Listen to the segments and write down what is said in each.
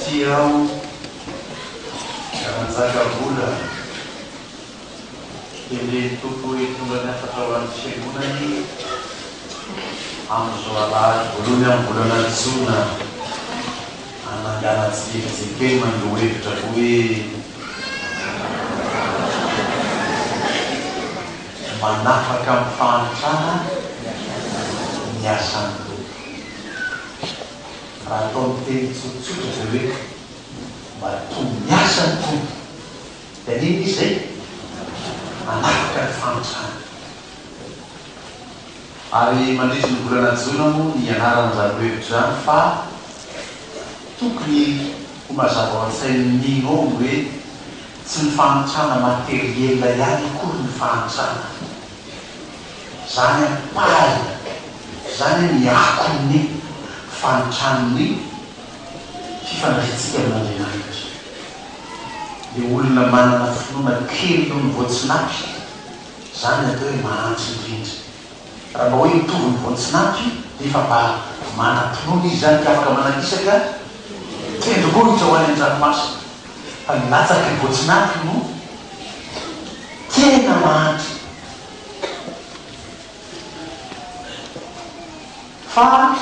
tia ao karanjaka-bola ele tompo hoe tonga ny afatra ao amin'ny fiangonany amin'izao alahady voalohany amin'ny volana jona anangana tsikekizekeny mandro hevitra hoe manafaka amin'ny fahanitrana ny asany tompo. Raha atao ny teny tsotsotra zay hoe mba toy miasa ny tompo dia niny izy zay manafaka ny fahanitrana. Ary mandritry ny volana jona moa ny anarany zany hevitra zany fa tokony ho mazava ao an-tsainy nino ao hoe tsy ny fahanitrana materiela ihany akory ny fahanitrana. Zany ampaly, zany ny akon'ny fanitranony fifandraisitsika amin'Andriamanitra. Dia olona manana finoana kely noho ny voatsinapy, zany atao hoe mahantsy indrindra. Raha mba hoe mitovy ny voatsinapy dia efa mba manam-pinoana izy zany ka afaka manakisaka tendrombohitra ho any an-dranomasina. Fa ny latsaky ny voatsinapy no tena mahantra. Fa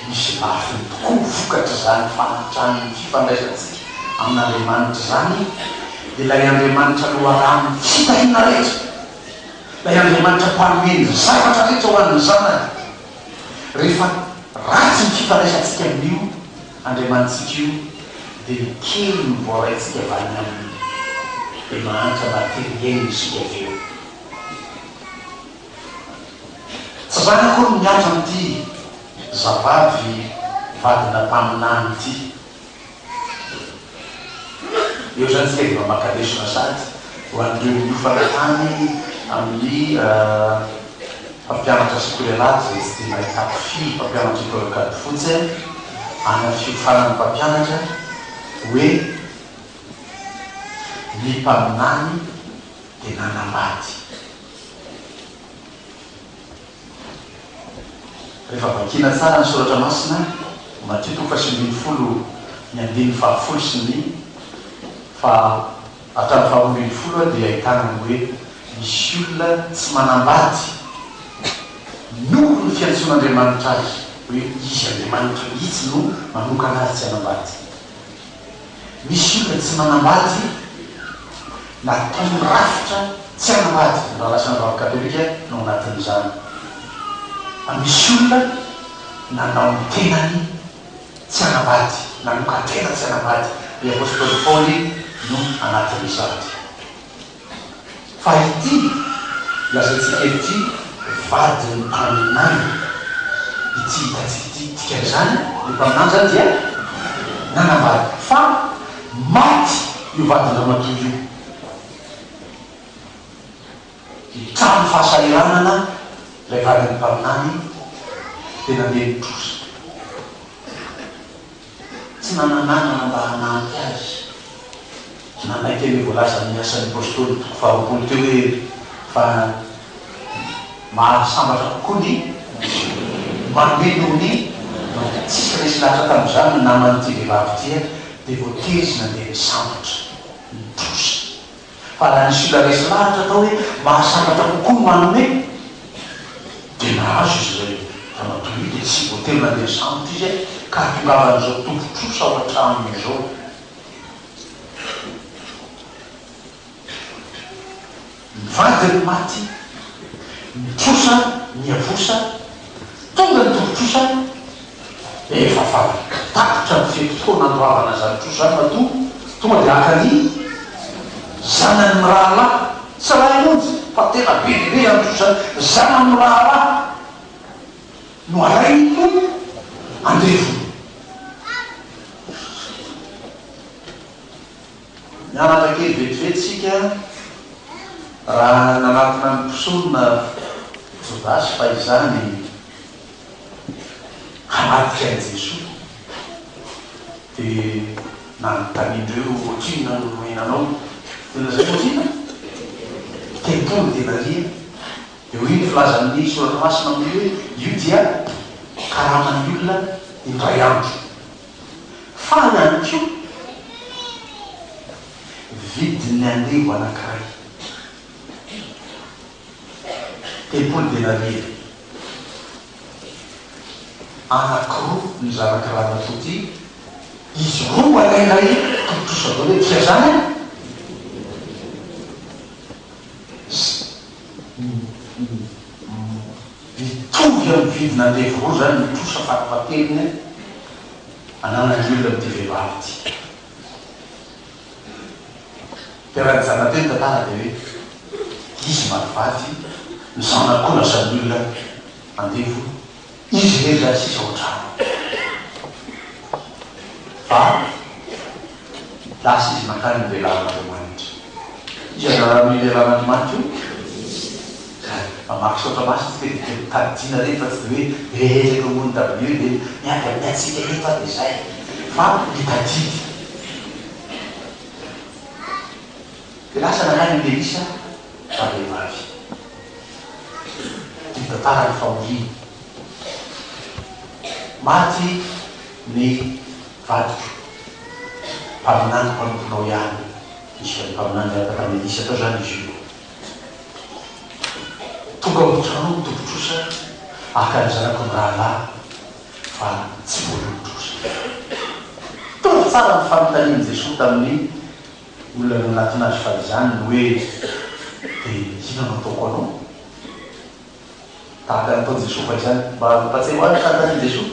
misy lafiny tokoa vokatra zany fanatrany fifandraisantsika amin'Andriamanitra zany dia ilay Andriamanitra loharano fitahina rehetra, ilay Andriamanitra mpanomeny zavatra rehetra ho an'ny zanany. Rehefa ratsy ny fifandraisantsika amin'io Andriamanitsika io dia kely ny voaraintsika avany aminy dia mahantra materiely isika avy eo. Tsy zany akory ny miatra amin'ity zavavy vadina mpaminany ity. Eo zany tsika dia mamakadesona sady ho an'ireo miofanatany amin'ny mpampianatra sekolelaty zay tsy dia mahitako fio mpampianatra ekolokady fotsy ana fiofanany mpampianatra hoe ny mpaminany dia nanambady. Rehefa vakina tsara ny soratra masina Mateo 7:20 ny 2:10 sy ny fa hatramin'ny 7:20 dia ahitana hoe misy olona tsy manambady noho ny fiantsoan'Andriamanitra azy hoe izy Andriamanitra mihitsy no manokana azy tsy hanambady. Misy olona tsy manambady nataony rafitra tsy hanambady. Raha lasana vavy katolika no anatin'izany. Misy olona nanao ny tenany tsy hanambady, nanokatena tsy hanambady. Dia apôstôly Paoly no anatin'izany. Fa ity lazaintsika ity vady ny mpaminany ity hitatsika ity tikan'izany ny mpaminany zany dia nanambady. Fa maty io vadin-dramatoa io, hitrano fahasahiranana ilay vadiny mpaminany dia nandeha nitrosa. Tsy nanananana mba hanampy azy. Nanay teny voalaza amin'ny asan'ny apôstôly 20 teo hoe fa mahasambatra kokoa ny manome noho ny tsisy resy lahatra tamin'izany naman'ity vehivavy tia dia voatery nandeha nisambatra nitrosa. Fa raha nisy olona resy lahatra atao hoe mahasambatra kokoa ny manome dia nahazo izy zay ramatoa io dia tsy voatery nandeha nisambatra izy ka tongavan'izao tompotrosa ao an-tranony izao. Mivady ny maty, mitrosa, miavosa, tonga ny tompotrosa efa tapitra ny fetotoa nandoavana zany trosa zany matoa tonga dia akany zanany mirahalahy tsy raha imonjy fa tena bebe any trosa zanany mirahalahy no arainy no andrevony. Mianatra kely vetivetsika raha nanatina ny mposonina Jodasy fa izany hanatika an'i Jesosy dia nanontaniandreo ohatrina no henanao tena zay ohatrina tempolo tena ria dia hoy ny filazan'ny soratra masina amin'ny hoe io dia karaman'ny olona indray andro. Fa ny ihany ko vidiny andevo anankiray 10 denarier anankiroa ny zanakirana toty izy roa alailay tototrosa dao hoe tia zany mitovy amin'ny vidiny andevo roa zany mitrosa fatipateliny ananan'olona amity vehivavy ty terany zanateny tantara de hoe izy marivady ny zanakona samy olona andevo izy reza sisa otrano fa lasa izy nakany ny lehilahin'andriamanitra izy anarany lehilahin'andriamanitra io mamaky sotra masy ty tadina rey fa tsy de hoe ezaka mony tabio de miaka amin'ny atsika efa de zay fa hitadidy de lasa nakany ny lelisa fa vehivavy ty tantara ny fahorina maty ny vadiko mpaminany mpanomponao ihany misy fa ny mpaminany atatanelisa tao zany izy io tonga otrano mitobotrosa aka ny zanako ny rahalahy fa tsy voalobotrosa tonga tsara ny fanontaniany Jesosy tamin'ny olona no anatinazy fa zany ny hoe de ino no ataoko anao tahaka natao Jesosy fa zany mba mpatsay hoany fanontaniany Jesosy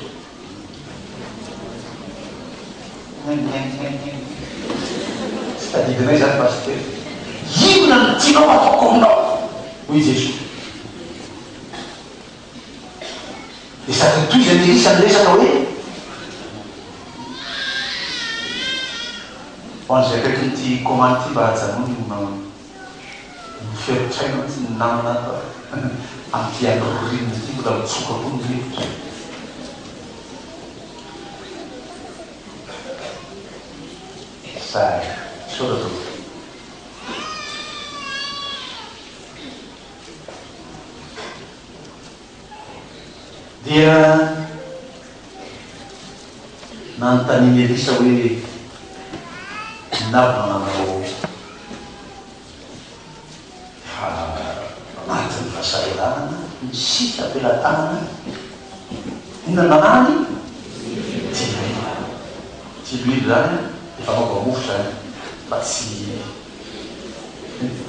tsy tadidinay zany paster ino na tianao ataoko aminao hoy Jesosy de sady toizany elisa miresaka hoe hoan'izay akaiky nyty commande ty mba hajanony miferotraina tsy ny namana amty androrininy ty mbola mitsoka ko ny rivotra zay sorato dia nanontaniany Elisa hoe navona nanao anatin'ny fahasaretanana ny sisa ampelantanana inona manany tiluile zany efa naova mofo zany fa tsy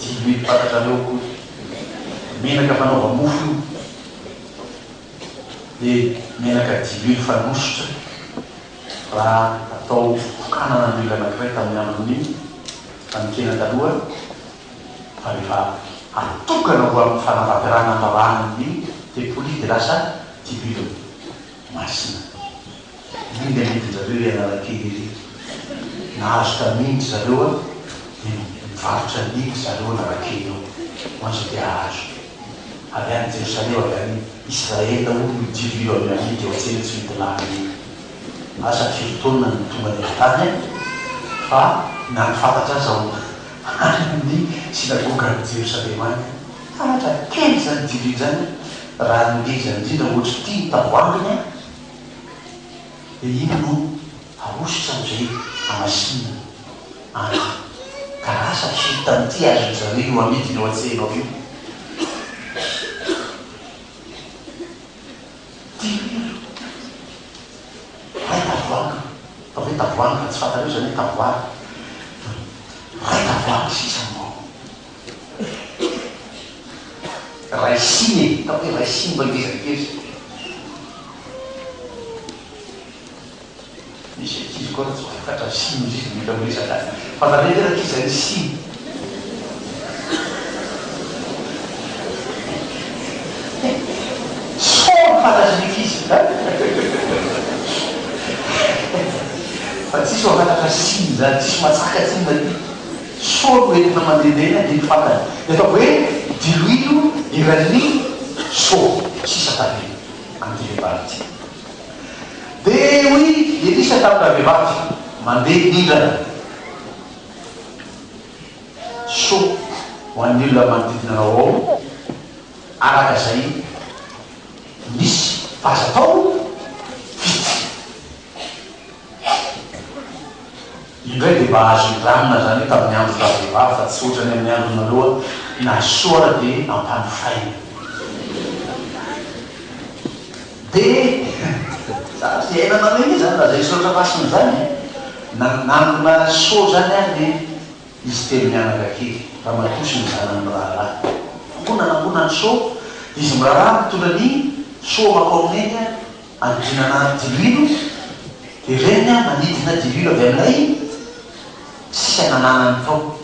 tiluile fantatra leo ko menaka fanaova mofo io de menaka diluile fanosotra raha atao fokanana ny olona anankiray tamin'ny andron'iny fanikena taloha fa rehefa atokana ho amin'ny fanavampirana ambavanany tepoli de lasa diluile masina iny le mety zareo analakely nahazo tamindry zareo de mivarotra niny zareo analakely eo hoanzo de ahazo avy any Jerosalem avy any Israel olo diluile amin'ny amidy eo atsely tsy mety lany asa firotonina ny tonga ny tany fa na ny fantatra zao ny synagoga ny Jerosalem any fantatra kely zany diluile zany raha nilezany indrindra ohatry tia ny tavoanginy de iny no ahositra am'izay amasina any ka asa fita am'ty azony zareo io amidiny eo atsenao io ray tavoanga tsy fantareo zany hoe tavoanga ray tavoanga sisa mao ray siny tao hoe ray siny mba ngezakeza misy akizy koa tsy fantatra siny izy mila miresaka fantareo tena kizany siny soa fantatra ny kizy fa tsisy mafantatra siny zany tsisy matsaka tsiny zany soa entina mandendena de fantany de ataoko hoe diluile irany soa sisa tany amty vehivavy ty de hoy Elisa tamina vehivavy mandeha nindrana soa ho an'ny olona manodidina anao ao araka zay misy faza tao vity indray dia mba azo miramina zany tamin'ny andro tavehivavy fa tsy ohatrany amin'ny andronaloha na soara dia ampanofaina dia satria ainana meny zany raha zay soatra masina zany nandona so zany any dia izy telo mianaka kely raha matosiny zanany miraharaha ambonany so izy miraharaha mitondra ny so makao amin'eny andrinana dililo dia reny manidina dililo avy aminay sy anananany tao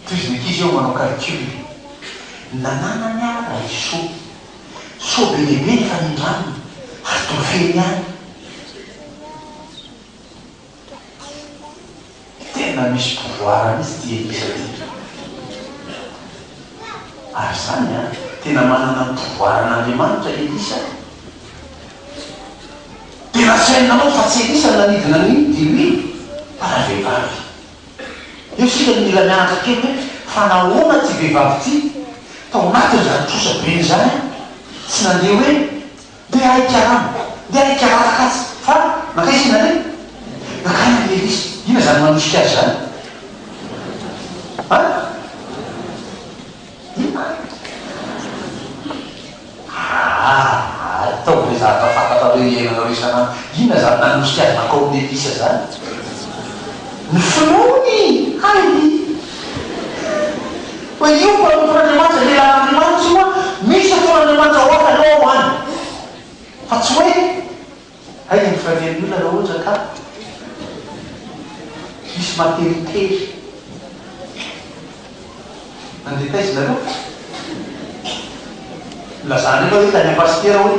toizy ankizy eo manao calcule nananany raha iso so be lehibe nefa nindrano atofeny any tena misy pouvoir izy ty Elisa ty ary zany tena manana ny pouvoiran'Andriamanitra Elisa tena sainanao fa tsy Elisa nanidina ny dililo para vehivavy eo sika mila mianatra kely hoe fa nahoana ty vehivavy ty tao anatiny zany trosa be zany tsy nandeha hoe dia aikarano dia aikararaka azy fa nakaisina re nakana ny Elisa ina zany manosika azy zany ataoko le zavatra fantatra hoe iainana resanany ina zany nanosika azy nakao amin'ny Elisa zany ny finoany hainy hoe io mpanompon'Andriamanitra lelan'Andriamanitra io misy aton'Andriamanitra hoaka alao any fa tsy hoe aina ny firavian'ny olona raha ohatra ka misy materitery nandeha taizynareo lazany aloha hoe tany apastera hoe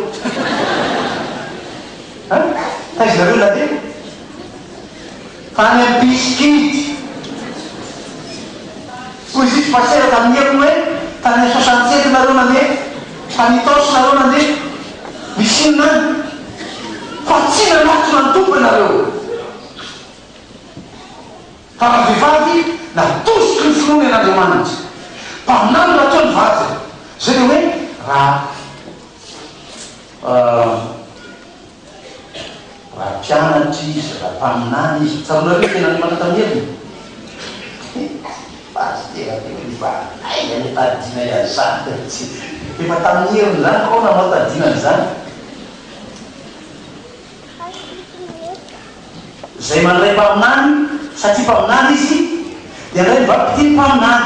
taizynareo nandeha tany ampiskidy ho izy pasera tamin'ny eko hoe tany a67 nareo nandeha tany taosy nareo nandeha misinona any fa tsy nanatona ny tompo nareo fa raha vehivavy natosiky ny finoany an'Andriamanitra mpaminany raha toa ny vaty zay le hoe raha mpianatry izy raha mpaminany izy tsaronareo tena ny manatamieliny aina tadina iazy zany efa tamin'ny heriny zany kao nanao tadinany zany zay mandray mpaminany satria mpaminany izy dia ndray mivampitiny mpaminany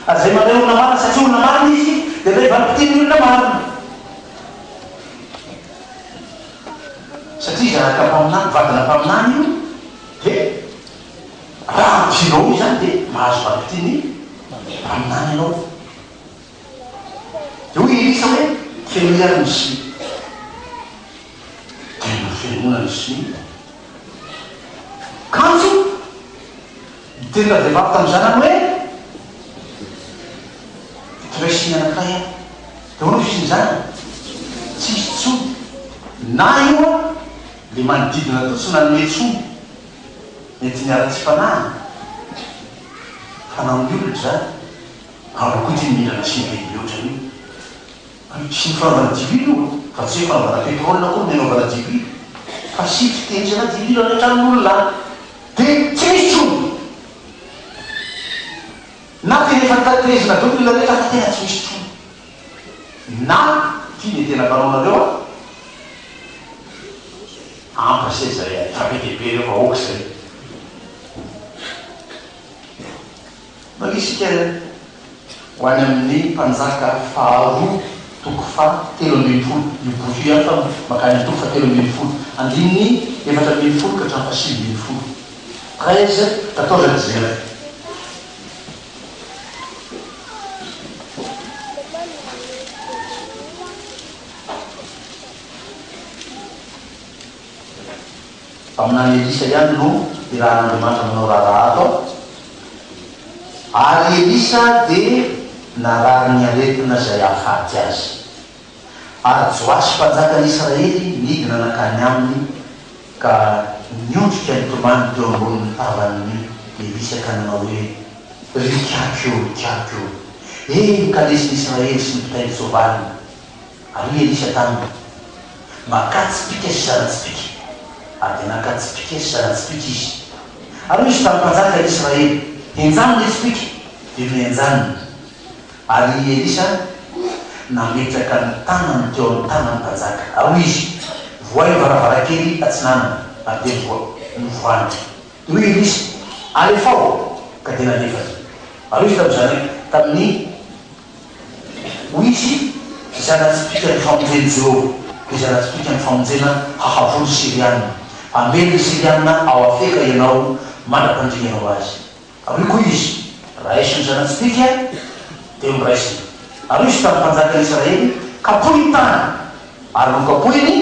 ary zay mandray olona marina satria olona marina izy dia ndray mivampitiny olona marina satria zanaka mpaminany vadina mpaminany io dia raha ampinao io zany dia mahazo vampitiny mpaminany anao dia hoy Elisa hoe fenoiary ny sy tena fenona ny sy kanjo tena vehivavy tamin'izanany hoe fitiraisiny anakay a dia hoana fisiny zany tsisy tsony na io le manodidina tao tsy nanome tsony mety niara-tsy fanahiny fa nanolotra zany aokoa ty milana sy ny lehibe ohatrany io sy ny fanaovana divilo fa tsy hoe fanaovana petrolina koa mianaovana divilo fa sy fitendrina divilo any an-tranon'olona dia tsy misy tsony na tena efa tatrezina dao ny olona rehetra fa tena tsy misy tsony na ty ne tena manaonareo ampase zay fa be dehibe reo fa oka zay manisika ho any amin'ny mpanjaka faharoa toko fa 3 io boky ihany fa makany toko fa 3 andininy 4 ka hatramin'ny 13 14 19 aminany Elisa ihany no irahan'Andriamanitra manao raharaha atao ary Elisa dia narary ny aretina zay ahafaty azy ary Joasy mpanjakan'Israely midina nakany aminy ka niondrika nitomany teo ambonin'ny tavan'ny Elisa ka nanao hoe rikakio kalesiny Israely sy ny mpitainy sovalina ary Elisa taminy makatsy pika sy zanatsipika ary dia nakatsipikesy zanatsipika izy ary izy tamin'ny mpanjaka Israely enjanony itsipika dia menjanony ary Elisa nametraka ny tanany teo amin'ny tanany mpanjaka ary izy voay varavarakely atsinanana ary dia nivoany hoy Elisa alefao ka dia nanefany ary izy tamin'izany tamin'ny hoy izy zanatsipika ny famonjeny Jehova dia zanatsipika ny famonjena hahavolo Sirianina ambely Sirianina ao afeka ianao mandra-pandrianao azy ary koa izy raisiny zanatsipika dia miraisiny ary izy tamin'ny mpanjaka Israely kapohiny tany ary no kapohiny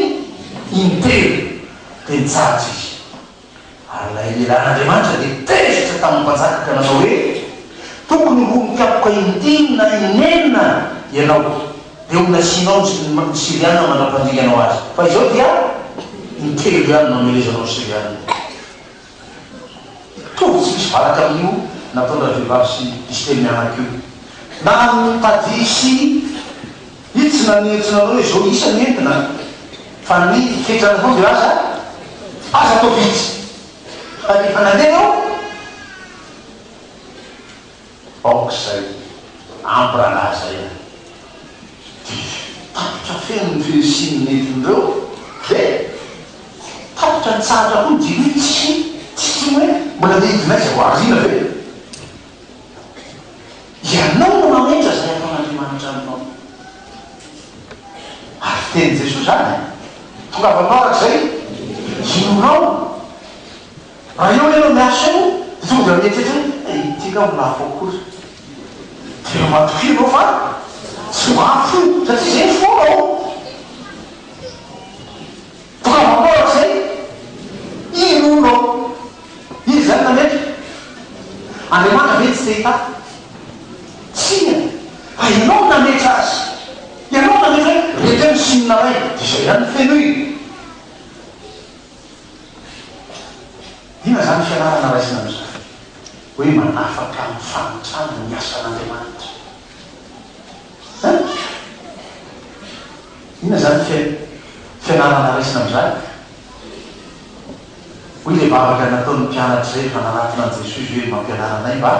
intelo dia nijatsy izy ary lay lehilahin'Andriamanitra dia tezitra tamin'ny mpanjaka ka nanao hoe tokony ho mikapoka indimy na inenina ianao dia ho nasianao ny Sirianina mandra-pandrianao azy fa izao dia intelo ihany namelezanao Sirianina tonga tsy misy valaka amin'io natondra vehivavy sy isy telo mianaka io na mitadisy itsy na nientsina anao hoe zao isa nentina fa ny fetrana fao dia aza atao vitsy fa rehefa nandeha ao aok'izay ampiranaza ia tapotra feno ny fisin'ny netindreo dia tapotra ny tsahatra koa dimy tsy hoe mbola dia idinaiza ho arzina ve ianao no mametra zay ataon'Andriamanitra aminao ary teny Jesosy zany tonga avanao arak'izay inonao raha eo ianao miasa io dia tonga dia mietretra hoe tika ho lafo akory dia matokirao fa tsy mafo satria zay fonao tonga avanao arak'izay inonao izy zany nametra Andriamanitra ve tsy tehita tsia fa ianao nametra azy ianao nametra hoe rehetra ny sinina ray dia zay ihany feno i ina zany fianarana raisina am'izany hoe manafaka ny fanotrana ny asan'Andriamanitra ina zany fianarana raisina am'izany hoy le vavaka nataon'ny mpianatra zay fa nanatina an' Jesosy hoe mampianaranay mba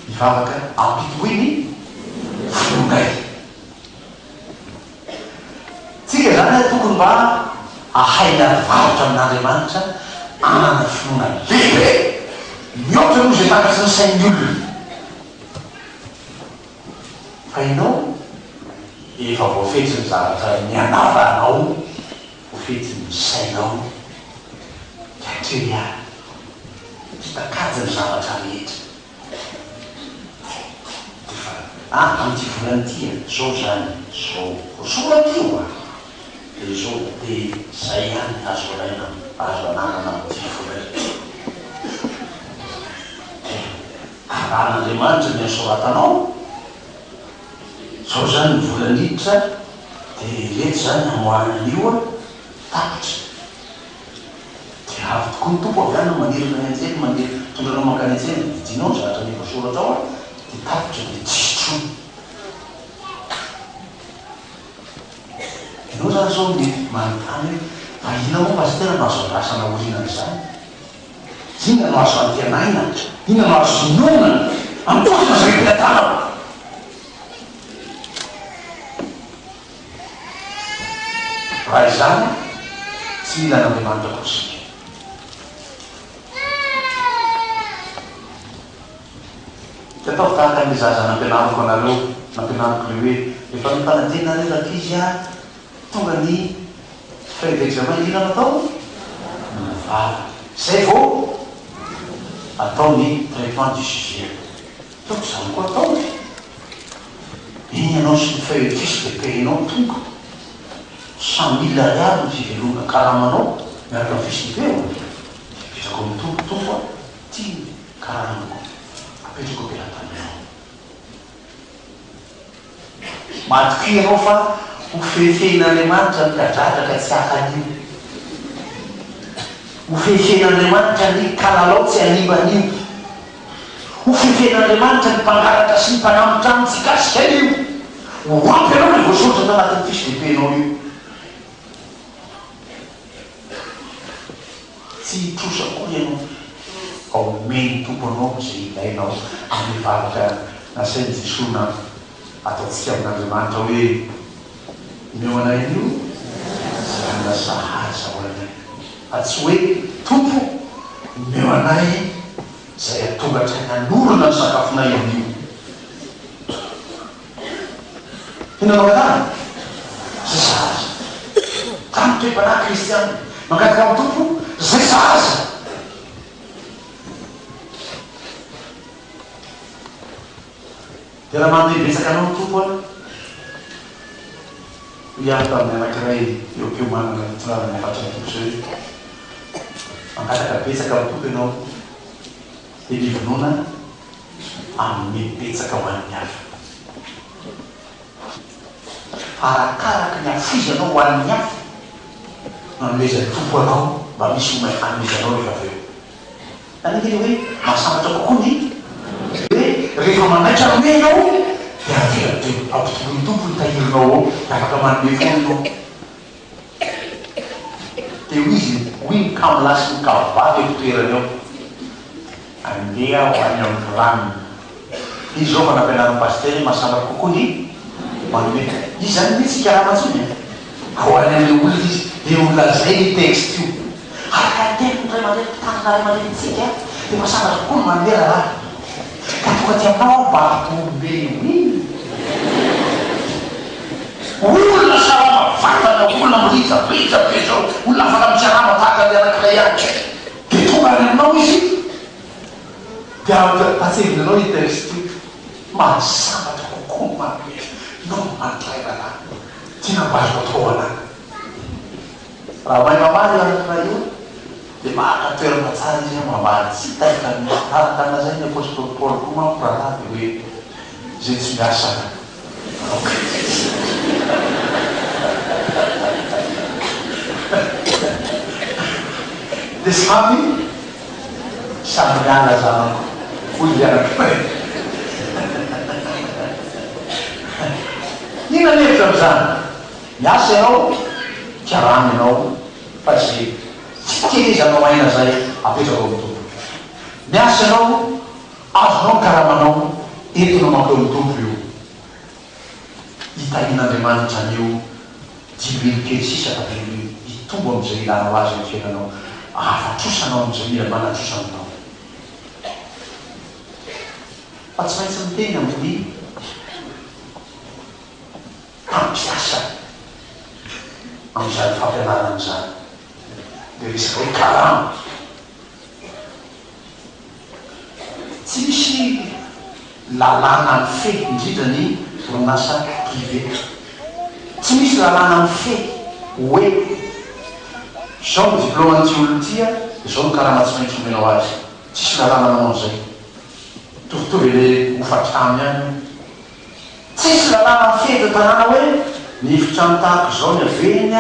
mivavaka ampitohiny fonongay tsika zany tokony mba ahaina varotra amin'Andriamanitra anana finona lehibe mihoatra aloha zay takatsy ny sain'ny olona fa ianao efa voafetsy ny zavatra mianava anao voafetsy ny sainao katreriany hitakajy ny zavatra rehetra amity volan'ity zao zany zao soratio dia zao dia zay ihany azo alaina azo ananana amity volany karan'Andriamanitra ny asoratanao zao zany ny volaniditra dia rehetra zany amoanan'io tapitra dia avy tokoa ny tompo avy any no manderina ny antsely mandeha tondranao mankany antsely didinao ny zavatra ny voasoratra ao dia tapitra dia tsistro ianao zany zao ny manontany hoe fa ina moa pastera no azo andrasana orinan'izany ina no azo antianaina ina no azo inonana amikotrana zay mpiatanao raha izany tsy mila n'Andriamanitra kosa tsy atao tahaka an'le zaza nampianariko anareo nampianariko le hoe rehefa nyfanantena reraka izy a tonga ny feuille d'examen ina natao mivava zay vao atao ny traitement du sujet toko zany koa atao iny ianao sy ny feuille de fiche de payenao tonga 100 000 ariary ny fivelona karamanao miaraka ny fiche de paie apetrako amin'ny tompotompo a ty karamanao apetrako ampilatanao matoky ianao fa ho fehifehin'Andriamanitra mikadradraka tsy hakan'io ho fehifehin'Andriamanitra ny kalalao tsy animan'io ho fehifehin'Andriamanitra ny mpangaratra sy ny mpanambotra any tsy kasika io ho ampy anao ny voasoratra tao anatin'ny fiche de paie-nao io tsy trosakory ianao aomeny tomponao zay ilainao amin'ny valaka nasainy jesona ataontsika amin'andriamanitra hoe meo anay io zana sahaza ho anay fa tsy hoe tompo meo anay zay atongatra nanorona ny sakafonay amin'io hinanao atany zay sahaza tamy toepanahy kristiana mangataka amin'ny tompo zay sahaza de raha mandeha betsaka anao ny tompo a iaho tamin'ny anankiray eokeo manana tirarany afatra ny tompo zay mangataka betsaka amin'ny tompo ianao de mivonona amin'ny betsaka ho an'ny hafa arakaraka ny afizy anao ho an'ny hafa nanomezany tompo anao mba misy anomezanao rehefa avy eo anekeny hoe mahasambatra kokoa ny hoe rehefa manaitra ame anao de avela de ampitolony tompo ny tahirinao ao de afaka manome foana anao de ho izy hoy ny kamolasy ny kavavy etotoerany ao andeha ho any amin'ny ranony izy zao fanampianarany paster mahasambatra kokoa ny manome izy zany mitsy karamatsony ao any amle olona izy de olona zay ny texte io arakateky ray mare tanana ray marenitsika de mahasambatra kokoa ny manome raha ka tonga ty aminao mba ampombe olona saramavantana olona mirizabriza be zao olona afaka mitsarama tahaka le anankiray any de tonga any aminao izy de atseviny anao ny texte io mahasambatra kokoa manome no manotray raha tiana mbazo atao anaky raha mahay mamaly anankiray io de maka toerana tsara izy mamaly tsy taika taratana zay ny apôstôly paoly koa mampirahady hoe zay tsy miasa de samy miala zanako foy anankiray ina nefitra am'zany miasa ianao tiarano ianao fa tsy titehezanao aina zay apetraka ao tompo miasa ianao azonao karamanao entinao makeo ny tompo io hitahin'andriamanitra an'io diloelokely sisaka be hitombo am'izay ilanao azy ny fiainanao afatrosanao am'izay mila manatrosanao fa tsy maintsy miteny amin'ny ampiasa am'izany fampianarana zany de resaky hoe karama tsy misy lalàna ny fe indrindra ny orinasa privé tsy misy lalàna ny fe hoe zao ny diplôman'ity olona tya de zao ny karama tsy maintsy omenao azy tsisy lalàna nanao an'izay tovitovy le hofatramy any tsisy lalàna ny fe de tanàna hoe nifitra mitahako zao ny aveny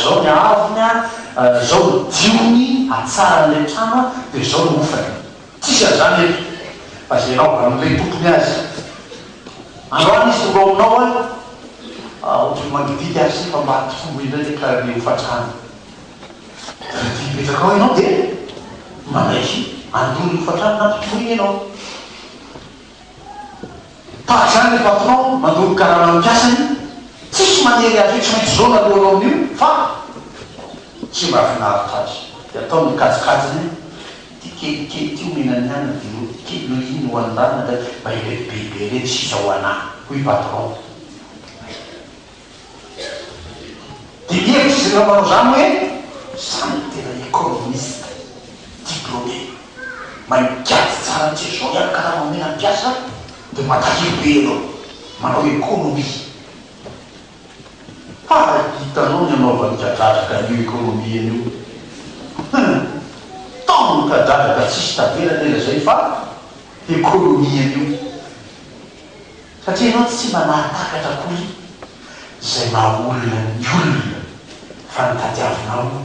zao ny avony zao ny diony atsaran'le trano de zao ny ofany tsisy azany eto fa zay nao am'le tompony azy androany izy tonga aminao ohatry magnidiky azy fa mba fombo indray ka le hofatrany dipetraka ao ianao de manaiky andony hofatrany nampitomoiny ianao tahak zany le patron mandoro karama mampiasany tsisy manery azy hoe tsy maintsy zao nalohanao amin'io fa tsy mba finaritra azy de atao mikajikajiny ty kelikely ty omenany any de kely no iny ho andrana da mba irety bebe rety sisa ho anahy hoy patron de mihevitsy izy reo manao zany hoe samy tena économiste diplômé manikady tsara ntsy zao ihany karama omena mpiasa de matahibe anao manao économie fa hitanao ny anaovany kadradraka an'io économie an'io taony kadradraka tsisy tabela tena zay fa économie an'io satria anao tsy manatakatra akory zay mahaolona ny olona fa nitadiavinao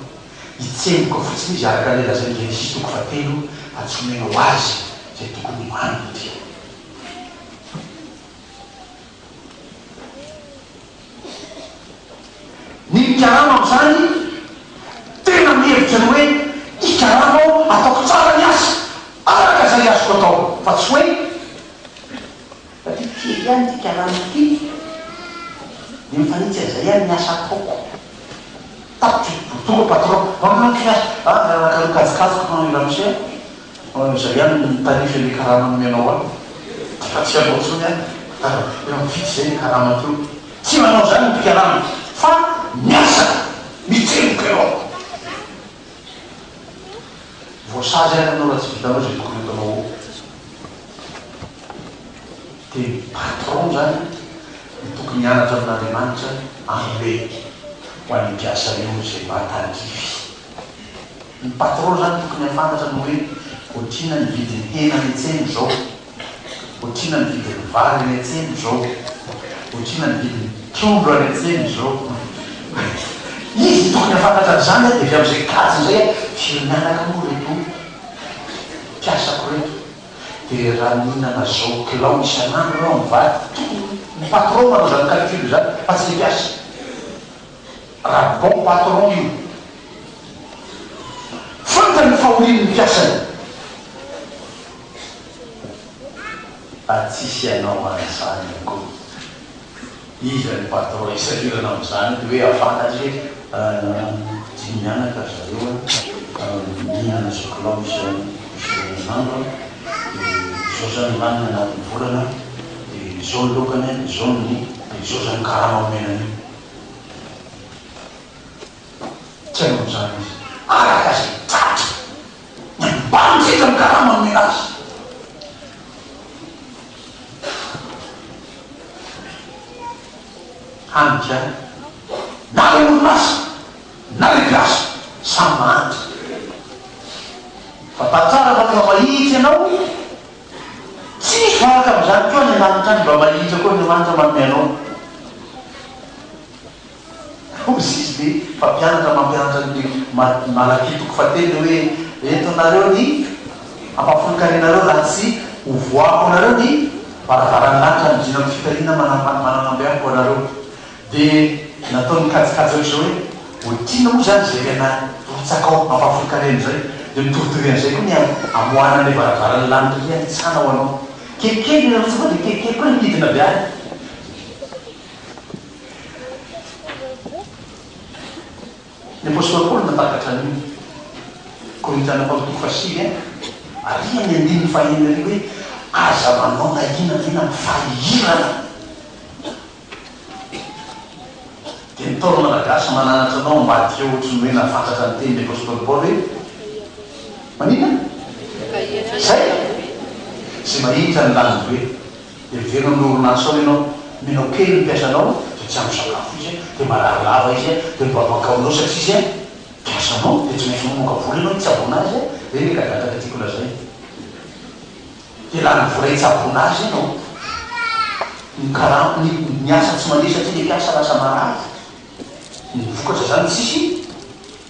hitsemiko fotsiny izy araka lela zay genesis toko fatelo fa tsy omenao azy zay tokony hoaniny ty ny ikarama am'zany tena mihevitra ny hoe ikarama fa tsy hoe satria kely ihany ty karama ty ny mifanitsy azay ihany miasa ataoko tapitry tonga patron mamano fiasa kajikajiko ramose zay ihany mitarify le karama nomenao any fa tsy anao tsony any mivity zay karama teo tsy manao zany mpikarama fa miasa mitremoka anao voasazy any anao raha tsy vitanao zay tokony atanao de patron zany tokony mianatra amin'Andriamanitra ambe ho an'ny mpiasa io zay mahatandrify ny patron zany tokony afantatra ny hoe otrina ny vidiny hena ny tseny zao otrina ny vidiny vary ny tseny zao otrina ny vidiny trondro any tseny zao izy tokony afantatra zany de avy am'izay kazy zay firy-mianaka moa reto mpiasako reto de raha mihinana zao kilao isan'andro reo mivady tokony ny patron manao zany calcul zany fa tsy le mpiasa raha bon patron io fantany fahorian'ny mpiasany tsisy anao an'izany ko izy ny patron isahirana am'izany de hoe afantatry hoe dimy mianaka zareo mihinana zao kilao isan'andro de zao zany manina anatin'ny volana de zao ny lokany zao ny de zao zany karama omenany tsy hainao am'izany izy araka zay tratra nyambanitsika ny karama omena azy hanitra na le orinasa na le piasa samy mahanitra fa tatsara manao mahitsy ianao tsy misy faraka am'izany koa ny lanitra any mba mahitsy koa ny manitra manome anao sisy de fampianatra mampianatra ny malakitoko fately hoe entonareo ny ampafolonkarenareo raha tsy hovoako anareo ny varavarany lanitra mijina ny fitarina mananambeako anareo de nataony kajikajy ohatr'zao hoe otiana moa zany zay ana totsakao ampafolonkareny zay de mitoritoriana zay koa ny amoana le varavarany lanitra ry antsanao anao kelikely tsy fa de kelikely koa nidina be any ny apôstôly Paoly natakatra an'io korintana fahatoko fasivy aria ny andininy fahenina ry hoe aza manao na inanina mifahihirana de nitaolo malagasy mananatra anao ambadika eo ohatrany hoe nafantatra ny teny ny apôstôly Paoly hoe maninona zay zay mahitra ny lany hoe de verina amin'ny orinasa ao ianao minao kely ny mpiasanao de tsy amy sakafo izy de malarilava izy de mibabakaonao satria izy mpiasanao de tsy maintsy mamoaka vola anao tsy abonazy de ny kagataka tiako lazay de lany voray tsy abonazy ianao ny asa tsy mandeha satria le mpiasa lasa marazy ny vokatra zany tsisy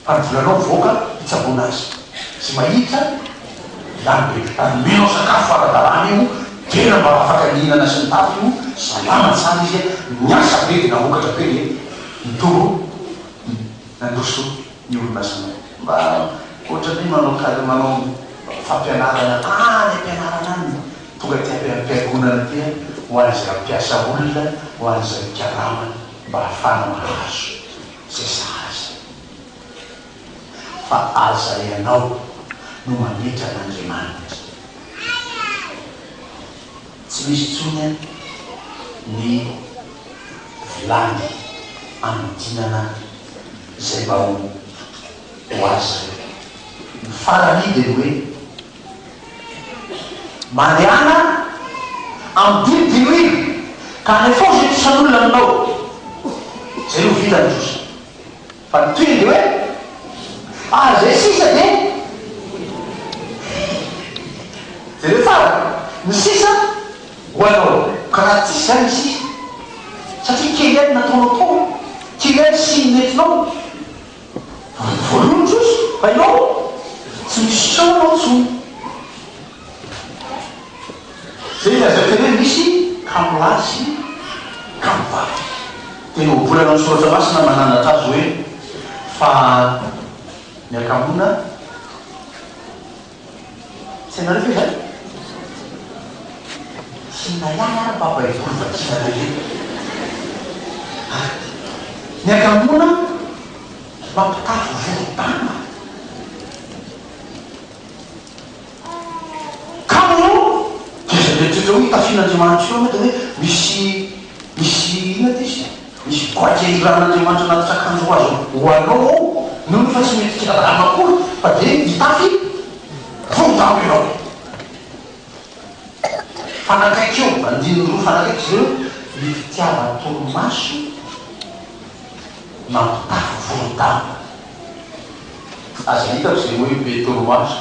fa ny volanao mivoaka tsy abonazy tsy mahitra lany be ary menao sakafo faradarana io tena mba afaka nihinana sy ny tafy io salama tsara izy miasa be de namokatra be de mitombo nandroso ny orinasanao mba ohatrany manao fampianarana any ampianarana any tonga ty ampiagonana ty ho an'izay mpiasa olona ho an'izay mikaramana mba hafana mahazo zay sahaza fa aza ianao no manitra n'Andriamanitra tsy misy tsony ny vilany amidinana zay mba ho azy ny farany de hoe mariana amidinidino iny ka nefa zay tisan'olona aminao zay no vita ny trosa fa ny toy de hoe zay sisa de zay le fara ny sisa ho anao karaha tsisy zany ny sisa satria kely any nataonao tao kely any sy netinao voalohany trosa fa inao tsy misy trao anao tsony zay azateny hoe misy kamolasy kamovaty tena hobolana ny soratra masina mananatra azy hoe fa ny akamona tsy anareo fe zany Tina ihany ara papaivolo fa tina lehe ny akamona mampitafy volotana kamino dezadetratra hoe tafian'andriamanitra io mety hoe misy ina ty izy misy goaky iran'andriamanitra anaty sakanjo ho azo hoanao ao noho fa tsy mety kiradramakory fa de hitafy volotana ianao fanakaiky eo andiny roa fanakaiky zao ny fitiava toromaso mampitafy volotana aza hitako zay hoe be toromaso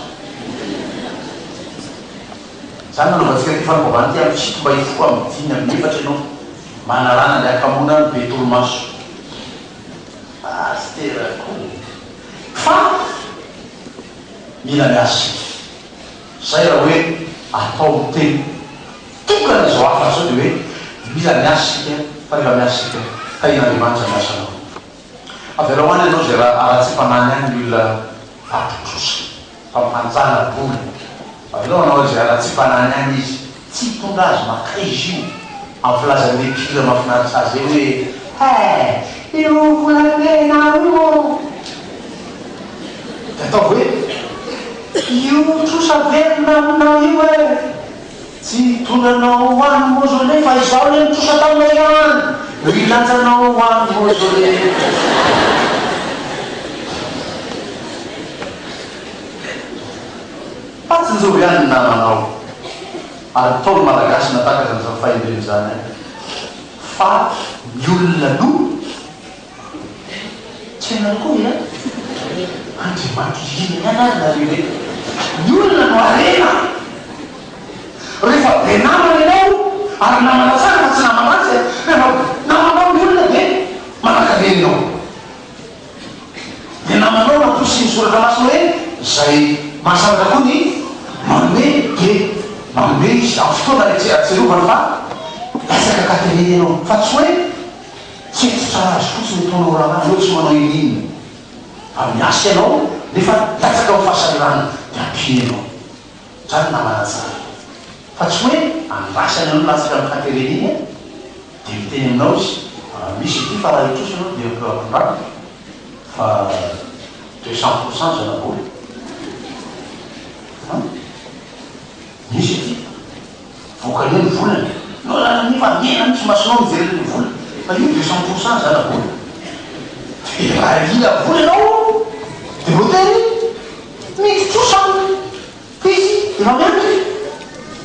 zany nanaovantsika ty fanakovany ty amy tsito mba ifoko amy dimy amy efatra ianao manarana le akamona be toromaso tsy terako fa mila miasa zay raha hoe atao teny tokana zao afa zao de hoe mila miasika fa rehefa miasika ka in'andriamanitra miasanao averao any ianao zay raha araha-tsy mpanany any ny olona apotrosa fampanjana boly averao anao zay araha-tsy mpanany any izy tsy tonga azy maka izy io amy filazan'ny mpira mahafinaritra azy zay hoe io volamena io de atao hoe io trosa verina aminao io e tsy tonanao hoany mozole fa izao le mitrosa taminay any no ilanjanao hoany mozole fa tsy nizao ihany namanao ary taolo malagasy nataka zany zany fahendreny zany fa ny olona no tsy hainao koa ia andriamanitra ihina ihany ary nareo ny olona no arena rehefa be namana ianao ary namana tsara fa tsy namana azy rehefa namanao ny olona de manakarenao de namanao namposy ny soratra masina hoe zay mahasaraka koa ny manome de manome izy amy fotoana atserovany fa lasaka katereny ianao fa tsy hoe tsy tsara azy fotsiny tonao raha anao tsy manao ininy fa miasa ianao nefa latsaka ho fahasarirana de ampiny ianao zany namana tsara fa tsy hoe andrasany anao latsaka amy katereny iny de miteny aminao izy misy ty fa raha itrosa anao de ampirapindra fa 200% zanaboly misy ty vokany eo ny volany no lana nefa mena misy masonao mijery ny vola fa io 200% zanaboly de raha ila vola anao de motery mety trosany izy efa mianty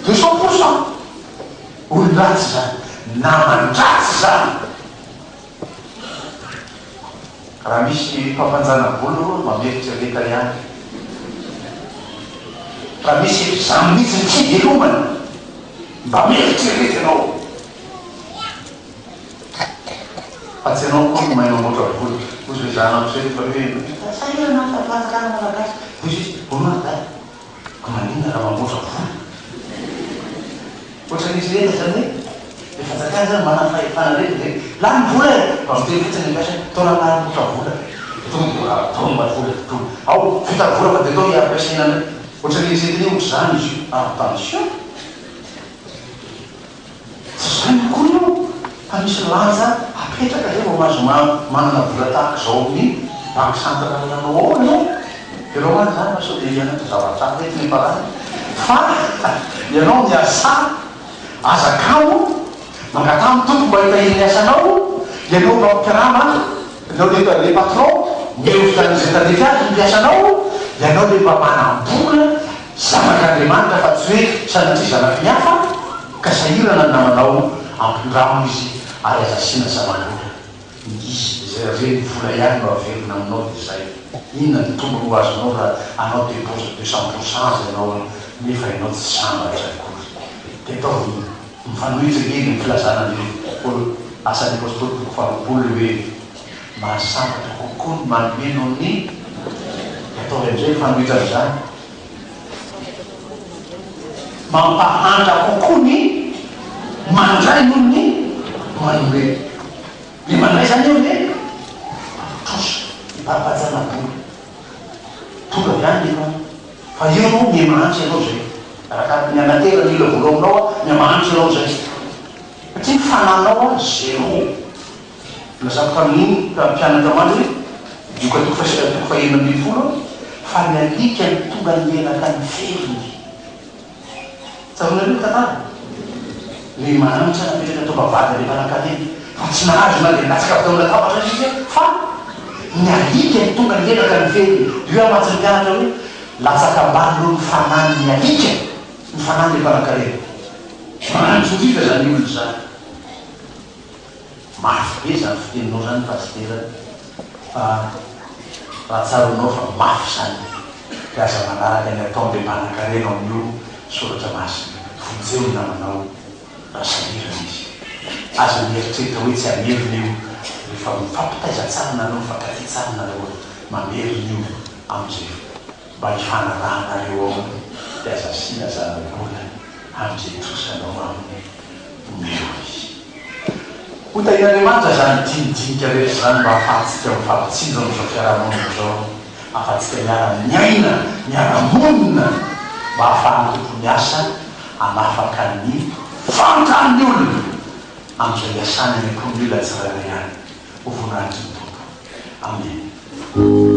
200% olon-dratsy zany naman-dratsy zany raha misy mpampanjana boly ro mameritsy reka ihany raha misy zany mihitsy ny tsy delomany mba meritsy rety anao fa tsy anao koa no mainao motra voly ozy hoe zanao zay fa hoe sairanafaazakana malagasy ozy izy bolonada ka manina raha mamotra voly ohatran'izy reny zany hoe efa zakany zany manana fahefana reny de la ny vola e fa miteny fitsiny miasa taona mamotra vola taomba vola tontolo ao vita vola fa de tao hiampiasaina ohatran'izy etiny ohatra zany izy io attention tsy zany koa io fa misy lanja apetraka zay vao mahazo manana vola tahaka zao amin'ny banky centralanao ao anao ereo any zany masao de ianatra zavatra mety ny parany fa ianao miasa azakamo mangatamy tompo mba hitahiny asanao ianao mampirama ianao le patron mievitanyzay tandefy azy mpiasanao ianao le mba manambola zanak'andriamanitra fa tsy hoe sanatry zanaky mihafa ka sahirana ny namanao ampindramo izy ary azasina zaman'olona izy zay reny vola ihany no averina aminao de zay inona ny tombony ho azonao raha anao dépose 200% ianao nefa ianao tsy sambatra kory de atao mifanohitsy kely ny filazana ny asan'ny apôstôly toko faroapolo hoe mahasambatra kokoa ny manomeno ny de atao amizay mifanohitsy am'zany mampahantra kokoa ny mandray noho ny manome le mandray zany eo le trosa ipapajana boly tonga ihany ianao fa io no mie mahantsy ianao zay arakaraka ny anaterana ila voalohanao ny amahantsy anao zay satria fananao zéro lazako tamin'iny mpianatra mandro dioka toko fa 1 fa ny alika ny tonga nyenaka ny velony tsarona tantara le mahanitra napetraka tao bavady rehefa nakateny fa tsy nahazo na le natsaka fitaona tapatra izy fa ny alika ny tonga nyenaka ny velony io amatsy ny mpianatra hoe latsaka ambany ny fanany ny alika ny fanany le mpanakarena manantsovika zany olo zany mafy be zany fiteninao zany pasitera fa raha tsaronao fa mafy zany piasa manaraka ny ataon'le mpanakarena amin'io soratra masina vonjeo ny namanao rasamirana izy azo mieritretra hoe tsy amerina io rehefa mifampitaiza tsara nareo mifankaty tsara nareo mamerina io am'izay mba hifanarahanareo ao piasa sina zany vola am'izay trosanao aminy meo izy hotain'andriamanitra zany tinidinika rehetra zany mba ahafahatsika mifampitsinjo am'izao fiarahamonina zao ahafahatsika miara-miaina miara-monina mba ahafahany tompo miasa anafaka ny fantan'ny olona am'izay asany ny mpomila tsirairay any ho voninahitry ny tompo amen